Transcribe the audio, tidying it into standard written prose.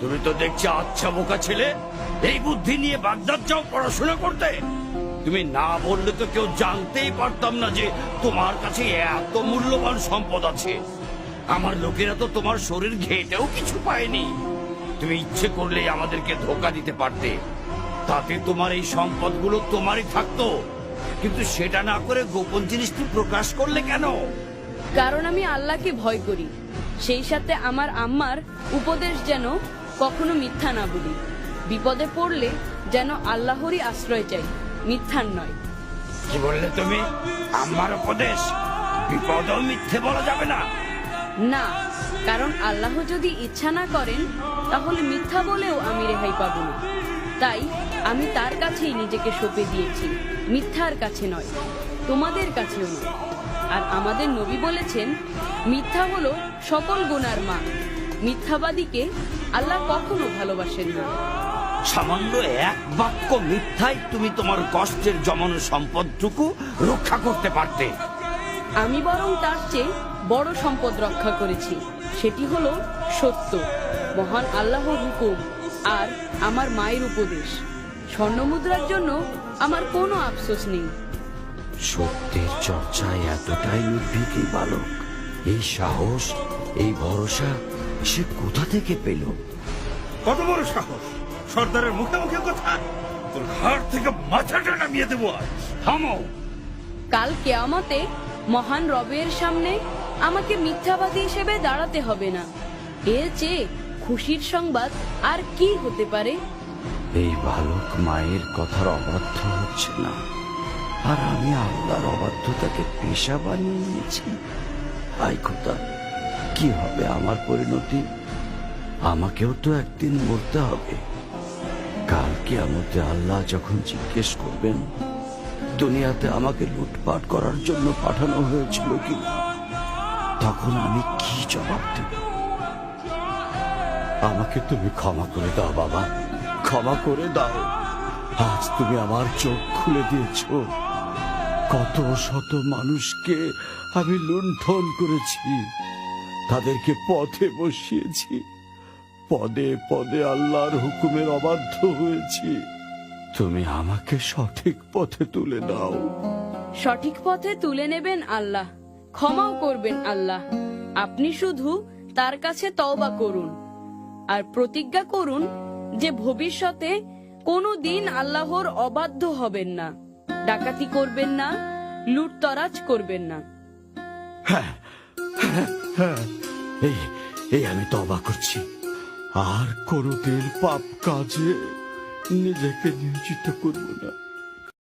তুমি তো দেখছি আচ্ছা বোকা ছেলে। এই বুদ্ধি নিয়ে বাগদাদ যাও পড়াশোনা করতে? তুমি না বললে তো কেউ জানতেই পারতাম না যে তোমার কাছে এত মূল্যবান সম্পদ আছে। আমার লোকেরা তো তোমার শরীর ঘেটেও কিছু পায়নি। তুমি ইচ্ছে করলেই আমাদেরকে ধোকা দিতে পারতে, তাতে তোমার এই সম্পদগুলো তোমারই থাকতো। কিন্তু সেটা না করে গোপন জিনিসটি প্রকাশ করলে কেন? কারণ আমি আল্লাহকে ভয় করি, সেই সাথে আমার আম্মার উপদেশ যেন কখনো মিথ্যা না বলি। বিপদে পড়লে যেন আল্লাহরই আশ্রয় চাই, মিথ্যার নয়। কি বললে তুমি? আমার উপদেশ বিপদও মিথ্যে বলা যাবে না? না, কারণ আল্লাহ যদি ইচ্ছা না করেন তাহলে মিথ্যা বলেও আমি রেহাই পাবো না। তাই আমি তার কাছেই নিজেকে সঁপে দিয়েছি, মিথ্যার কাছে নয়, তোমাদের কাছেও নয়। আর আমাদের নবী বলেছেন, মিথ্যা হলো সকল গুনার মা। মিথ্যাবাদীকে আল্লাহ কখনো ভালোবাসেন না। সামান্য এক বাক্য মিথ্যায় তুমি তোমার কষ্টের জমানো সম্পদটুকু রক্ষা করতে পারতে। আমি বরং তার চেয়ে বড় সম্পদ রক্ষা করেছি, সেটি হলো সত্য, মহান আল্লাহর হুকুম আর আমার মায়ের উপদেশ। স্বর্ণমুদ্রার জন্য আমার কোনো আফসোস নেই। সত্যের চর্চায় এতটাই উদ্ভিদ বালক, এই সাহস, এই ভরসা সে কোথা থেকে পেল? কত বড় সাহস! সর্দারের মুখে মুখে কথা! তোর ঘাট থেকে মাথাটা নামিয়ে দেবো আজ। থামো! কাল কিয়ামতে মহান রবের সামনে আমাকে মিথ্যাবাদী হিসেবে দাঁড়াতে হবে না। এর চেয়ে খুশির সংবাদ আর কি হতে পারে? এই বালক মায়ের কথার অবাধ্য হচ্ছে না, আর আমি আল্লাহর অবাধ্যতাকে পেশা বানিয়ে নিয়েছি। আই খোদা, কি হবে আমার পরিণতি? আমাকেও তো একদিন মরতে হবে। কাল কিয়ামতে আল্লাহ যখন জিজ্ঞেস করবেন দুনিয়াতে আমাকে লুটপাট করার জন্য পাঠানো হয়েছিল কিনা, তখন আমি কি জবাব দেব? আমাকে তুমি ক্ষমা করে দাও বাবা, ক্ষমা করে দাও। আজ তুমি আমার চোখ খুলে দিয়েছ। কত শত মানুষকে আমি লুণ্ঠন করেছি, তাদেরকে পথে বসিয়েছি, পদে পদে আল্লাহর হুকুমের অবাধ্য হয়েছি। তুমি আমাকে সঠিক পথে তুলে দাও। সঠিক পথে তুলে নেবেন আল্লাহ, ক্ষমাও করবেন আল্লাহ। আপনি শুধু তার কাছে তওবা করুন আর প্রতিজ্ঞা করুন যে ভবিষ্যতে কোনো দিন আল্লাহর অবাধ্য হবেন না, ডাকাতি করবেন না, লুটতরাজ করবেন না। এই এই আমি তওবা করছি, আর কোনোদিন পাপ কাজে নিজেকে নিয়োজিত করব না।